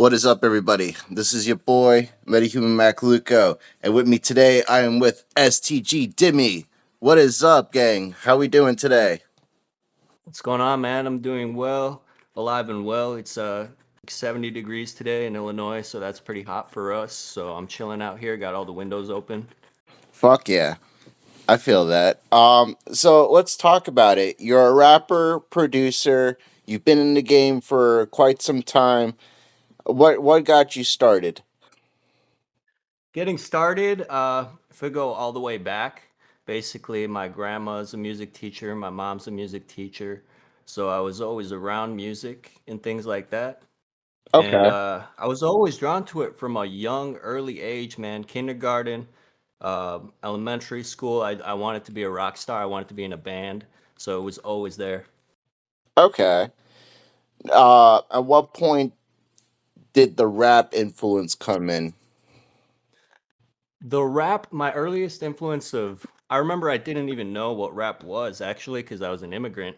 What is up, everybody? This is your boy, Metahuman Macaluco, and with me today, I am with STG Dimi. What is up, gang? How we doing today? What's going on, man? I'm doing well, alive and well. It's 70 degrees today in Illinois, so that's pretty hot for us. So I'm chilling out here, got all the windows open. Fuck yeah, I feel that. So let's talk about it. You're a rapper, producer. You've been in the game for quite some time. What got you started? Getting started, if we go all the way back, basically my grandma's a music teacher, my mom's a music teacher, so I was always around music and things like that. And Okay. I was always drawn to it from a young, early age, man. Kindergarten, elementary school. I wanted to be a rock star. I wanted to be in a band. So it was always there. Okay. At what point did the rap influence come in? The rap, my earliest influence of, I remember I didn't even know what rap was actually because I was an immigrant.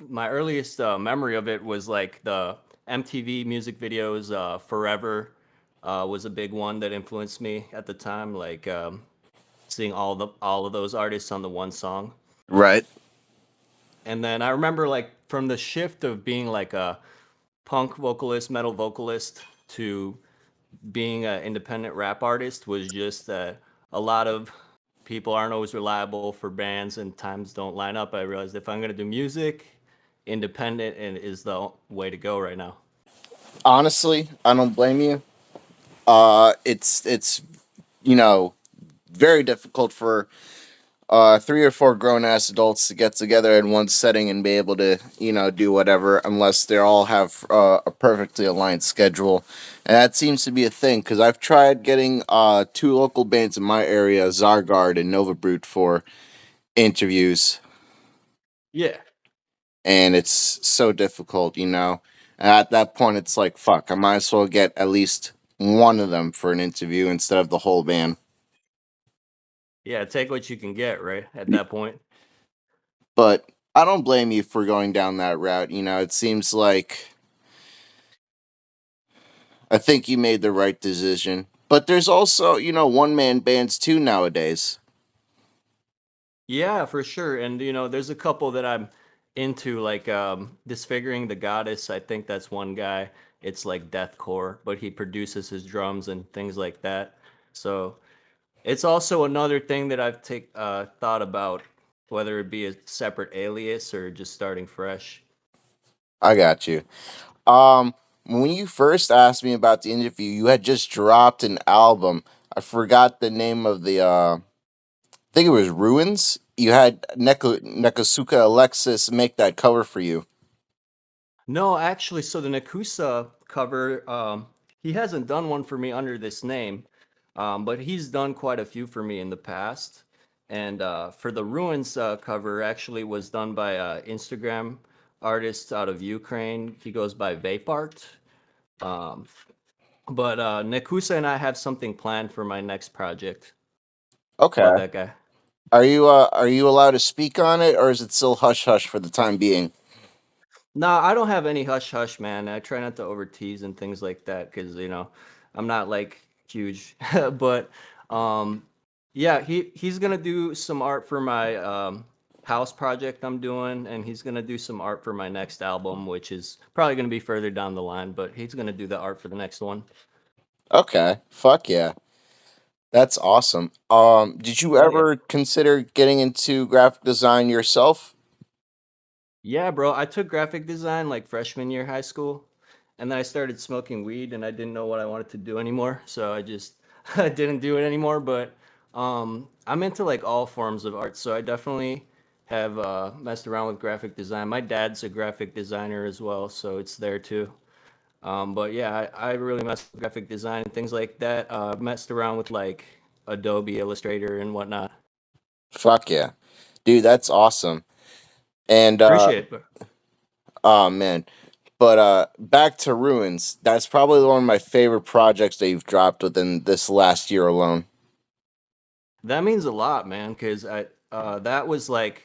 My earliest memory of it was like the MTV music videos. Forever was a big one that influenced me at the time. Like seeing all of those artists on the one song. Right. And then I remember like from the shift of being like a punk vocalist, metal vocalist to being an independent rap artist was just a lot of people aren't always reliable for bands and times don't line up. I realized if I'm going to do music, independent and is the way to go right now. Honestly, I don't blame you. It's you know very difficult for three or four grown ass adults to get together in one setting and be able to do whatever unless they all have a perfectly aligned schedule, and that seems to be a thing because I've tried getting two local bands in my area, Zargard and Nova Brute, for interviews, Yeah. and it's so difficult. And at that point, it's like fuck. I might as well get at least one of them for an interview instead of the whole band. Yeah, take what you can get, right? At that point. But I don't blame you for going down that route. It seems like I think you made the right decision. But there's also, one man bands too nowadays. Yeah, for sure. And there's a couple that I'm into, like Disfiguring the Goddess. I think that's one guy. It's like deathcore, but he produces his drums and things like that. So it's also another thing that I've take thought about, whether it be a separate alias or just starting fresh. I got you. Um, when you first asked me about the interview, you had just dropped an album. I forgot the name of I think it was Ruins. You had Nekasuka Alexis make that cover for you. No, actually, so the Nakusa cover, he hasn't done one for me under this name, but he's done quite a few for me in the past. And for the Ruins cover, actually was done by Instagram artist out of Ukraine. He goes by Vape Art. Um, but Nakusa and I have something planned for my next project. Love Okay. that guy. Are you allowed to speak on it, or is it still hush hush for the time being? No, I don't have any hush hush, man. I try not to over tease and things like that because I'm not like huge. But um, yeah, he's gonna do some art for my house project I'm doing, and he's gonna do some art for my next album, which is probably gonna be further down the line. But he's gonna do the art for the next one. Okay. Fuck yeah. That's awesome. Did you Hell yeah. ever consider getting into graphic design yourself? Yeah, bro. I took graphic design like freshman year high school, and then I started smoking weed, and I didn't know what I wanted to do anymore, so I just I didn't do it anymore. But I'm into like all forms of art, so I definitely have messed around with graphic design. My dad's a graphic designer as well, so it's there too. But yeah, I really messed with graphic design and things like that. Messed around with like Adobe Illustrator and whatnot. Fuck yeah. Dude, that's awesome. And Appreciate it. oh man. But back to Ruins. That's probably one of my favorite projects that you've dropped within this last year alone. That means a lot, man, because I that was like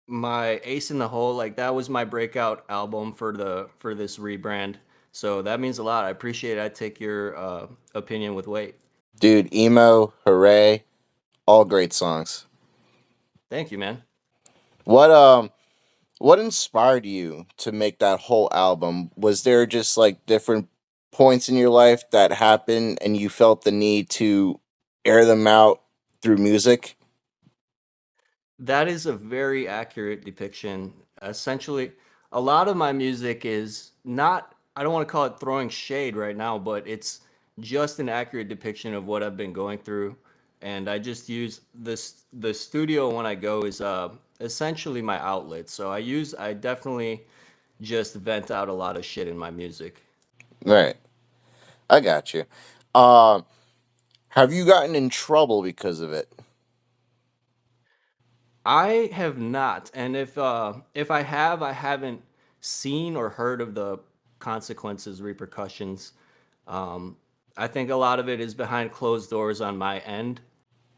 my ace in the hole. Like that was my breakout album for this rebrand. So that means a lot. I appreciate it. I take your opinion with weight. Dude, emo, hooray, all great songs. Thank you, man. What what inspired you to make that whole album? Was there just like different points in your life that happened and you felt the need to air them out through music? That is a very accurate depiction. Essentially, a lot of my music is not, I don't want to call it throwing shade right now, but it's just an accurate depiction of what I've been going through. And I just use the studio when I go is essentially my outlet. So I definitely just vent out a lot of shit in my music. Right. I got you. Um have you gotten in trouble because of it? I have not, and if I have, I haven't seen or heard of the consequences, repercussions. Um, I think a lot of it is behind closed doors on my end,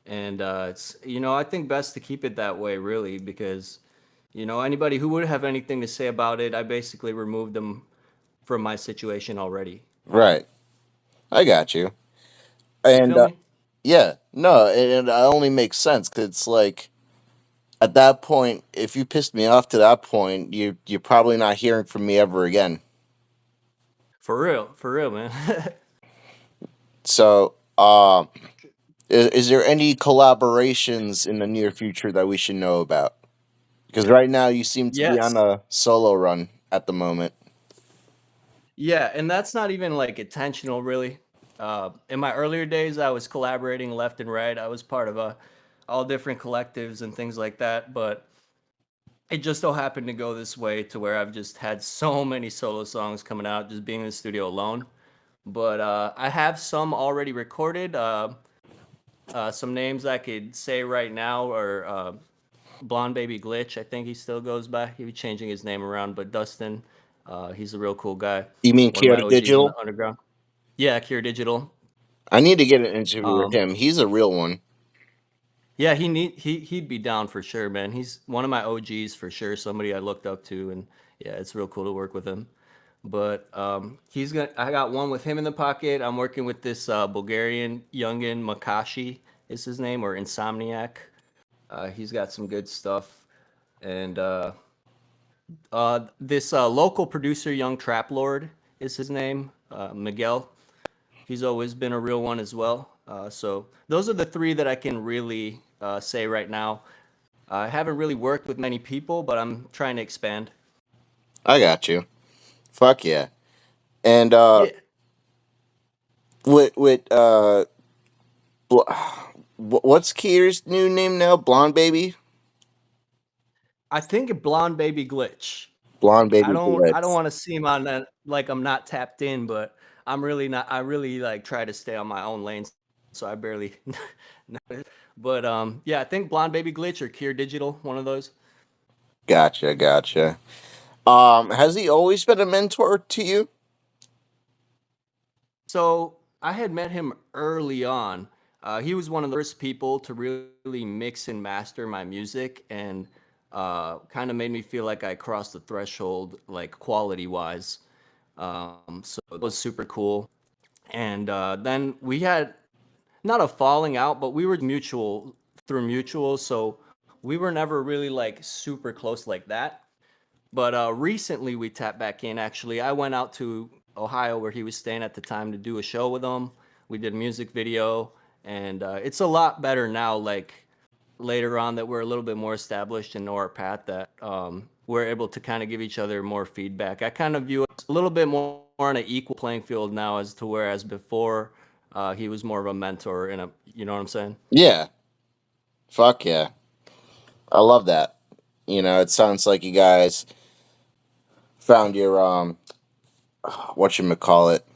and it's I think best to keep it that way, really, because anybody who would have anything to say about it, I basically removed them from my situation already. Right. I got you. You And feel me? yeah, no, and it only makes sense cuz it's like at that point, if you pissed me off to that point, you're probably not hearing from me ever again. For real, man. So, is there any collaborations in the near future that we should know about? Because right now you seem to be on Yes. a solo run at the moment. Yeah, and that's not even like intentional, really. In my earlier days, I was collaborating left and right. I was part of all different collectives and things like that. But it just so happened to go this way to where I've just had so many solo songs coming out, just being in the studio alone. But I have some already recorded. Some names I could say right now are Blonde Baby Glitch. I think he still goes by. He be changing his name around, but Dustin, he's a real cool guy. You mean One of my Kyoto OGs in the Digital? underground. Yeah, Cure Digital. I need to get an interview with Um, him. He's a real one. yeah, he'd be down for sure, man. He's one of my OGs for sure. Somebody I looked up to, and yeah, it's real cool to work with him. But he's gonna. I got one with him in the pocket. I'm working with this Bulgarian youngin Makashi is his name, or Insomniac. He's got some good stuff, and this local producer, Young Trap Lord, is his name. Miguel. He's always been a real one as well. So those are the three that I can really say right now. I haven't really worked with many people, but I'm trying to expand. I got you. Fuck yeah. And Yeah, with bl- what's Kier's new name now? Blonde Baby. I think Blonde Baby Glitch. Blonde I Baby don't I don't Blitz. want to seem on that like I'm not tapped in, but I'm really not. I really like try to stay on my own lane, so I barely. But yeah, I think Blonde Baby Glitch or Cure Digital, one of those. Gotcha, gotcha. Has he always been a mentor to you? So I had met him early on. He was one of the first people to really mix and master my music, and kind of made me feel like I crossed the threshold, like quality wise. So it was super cool. And then we had not a falling out, but we were mutual through mutual. So we were never really like super close like that. But recently we tapped back in. Actually, I went out to Ohio where he was staying at the time to do a show with him. We did a music video, and it's a lot better now. Like later on, that we're a little bit more established and know our path, that we're able to kind of give each other more feedback. I kind of view it a little bit more on an equal playing field now, as to whereas before he was more of a mentor. And you know what I'm saying? Yeah. Fuck yeah. I love that. You know, it sounds like you guys found your what you call it,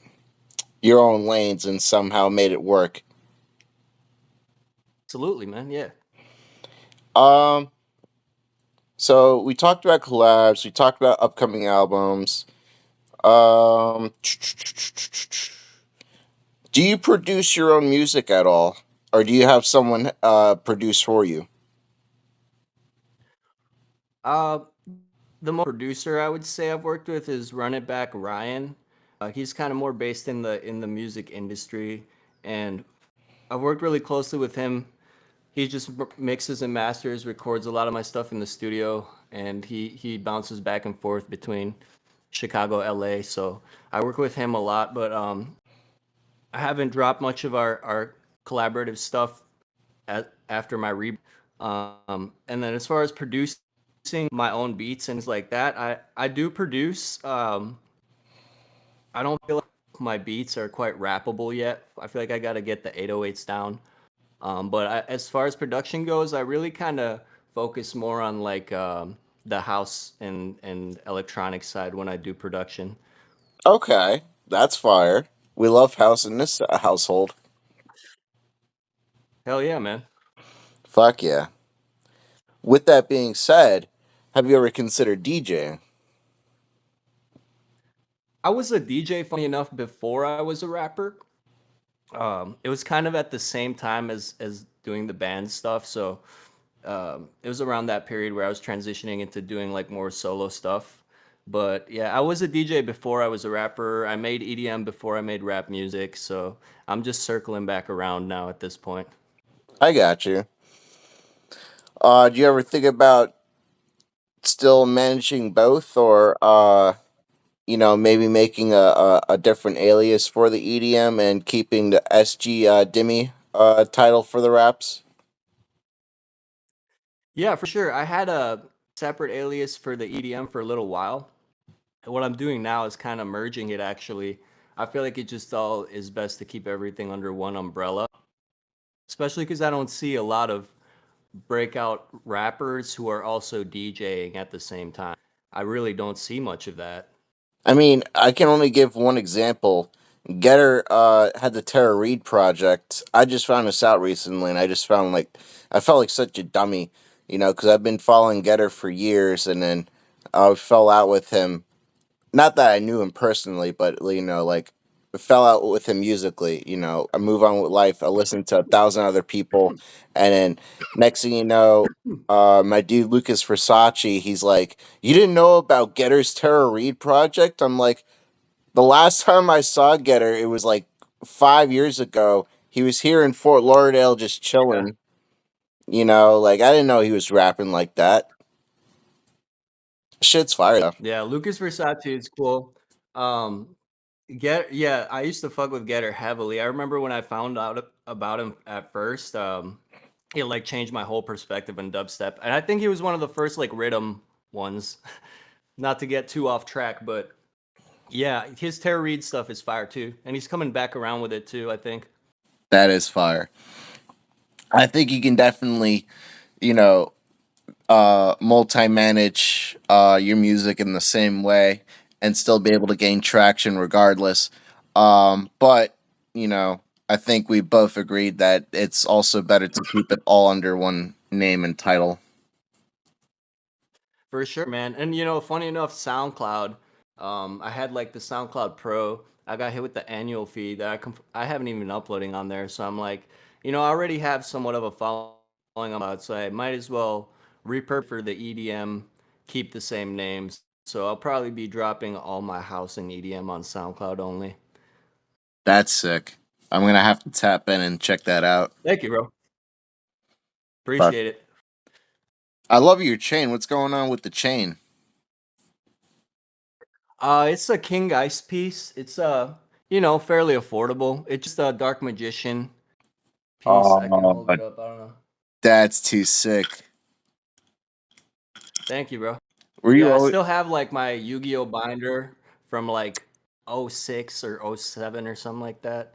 your own lanes and somehow made it work. Absolutely, man. Yeah. Um, so we talked about collabs, we talked about upcoming albums. Um, do you produce your own music at all, or do you have someone produce for you? Uh, the most producer I would say I've worked with is Run It Back Ryan. He's kind of more based in the music industry, and I've worked really closely with him. He just mixes and masters, records a lot of my stuff in the studio, and he bounces back and forth between Chicago, LA. So I work with him a lot, but I haven't dropped much of our collaborative stuff after my re. And then as far as producing my own beats and things like that, I do produce. I don't feel like my beats are quite rappable yet. I feel like I got to get the 808s down. But as far as production goes, I really kind of focus more on like the house and electronic side when I do production. Okay, that's fire. We love house in this household. Hell yeah, man. Fuck yeah. With that being said, have you ever considered DJing? I was a DJ, funny enough, before I was a rapper. It was kind of at the same time as doing the band stuff, so it was around that period where I was transitioning into doing like more solo stuff. But yeah, I was a DJ before I was a rapper. I made EDM before I made rap music, so I'm just circling back around now at this point. I got you. Do you ever think about still managing both, or maybe making a different alias for the EDM and keeping the SG Dimi title for the raps? Yeah, for sure. I had a separate alias for the EDM for a little while. And what I'm doing now is kind of merging it actually. I feel like it just all is best to keep everything under one umbrella, especially because I don't see a lot of breakout rappers who are also DJing at the same time. I really don't see much of that. I mean, I can only give one example. Getter had the Tara Reid project. I just found this out recently, and I just found like I felt like such a dummy, because I've been following Getter for years, and then I fell out with him. Not that I knew him personally, but like fell out with him musically. I move on with life. I listen to 1,000 other people, and then next thing you know, my dude Lucas Versace, he's like, "You didn't know about Getter's Tara Reid project?" I'm like, "The last time I saw Getter, it was like 5 years ago. He was here in Fort Lauderdale, just Yeah. chilling. Like I didn't know he was rapping like that. Shit's fire though." Yeah, Lucas Versace is cool. Um, yeah, I used to fuck with Getter heavily. I remember when I found out about him at first, it like changed my whole perspective on dubstep. And I think he was one of the first like rhythm ones. Not to get too off track, but yeah, his Tara Reid stuff is fire too, and he's coming back around with it too. I think. That is fire. I think you can definitely, you know, multi-manage your music in the same way and still be able to gain traction regardless. But you know, I think we both agreed that it's also better to keep it all under one name and title. For sure, man. And funny enough, SoundCloud, I had like the SoundCloud Pro. I got hit with the annual fee that I haven't even been uploading on there. So I'm like, I already have somewhat of a following on SoundCloud, so I might as well repurpose for the EDM, keep the same names. So I'll probably be dropping all my house and EDM on SoundCloud only. That's sick. I'm gonna have to tap in and check that out. Thank you, bro. Fuck. Appreciate it. I love your chain. What's going on with the chain? It's a King Ice piece. It's fairly affordable. It's just a Dark Magician piece. I can Oh, hold it up. I don't know. that's too sick. Thank you, bro. Were you Yeah, I always still have like my Yu-Gi-Oh binder from like '06 or '07 or something like that.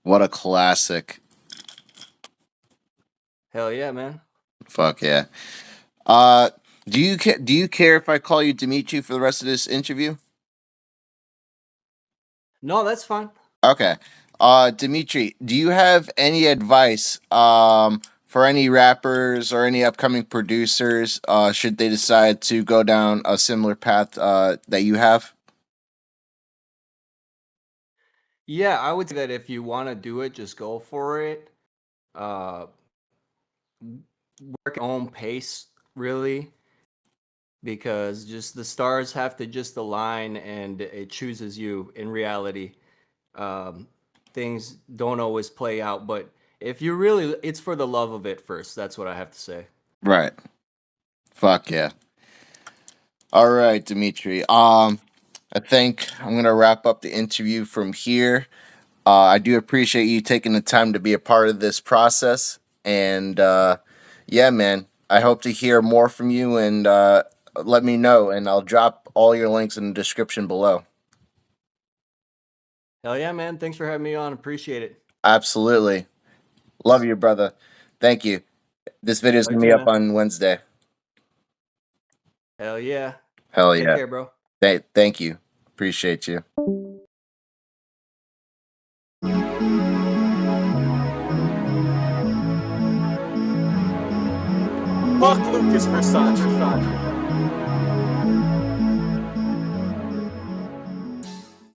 what a classic? Hell yeah, man. Fuck yeah. Uh, do you care if I call you Dimitri for the rest of this interview? No, that's fine. Okay. Dimitri, do you have any advice for any rappers or any upcoming producers should they decide to go down a similar path that you have? Yeah, I would say that if you want to do it, just go for it. Uh, work at your own pace, really. because just the stars have to just align and it chooses you in reality. um, Things don't always play out, but if you really, it's for the love of it first. That's what I have to say. Right. Fuck yeah. All right, Dimitri. I think I'm gonna wrap up the interview from here. I do appreciate you taking the time to be a part of this process, and yeah, man, I hope to hear more from you. And let me know, and I'll drop all your links in the description below. Hell yeah, man. Thanks for having me on. Appreciate it. Absolutely, love you, brother. Thank you. This video is Love you gonna be too, up man. on Wednesday. Hell yeah. Hell Take yeah. care, bro. Thank you. Appreciate you. Fuck Lucas Versace.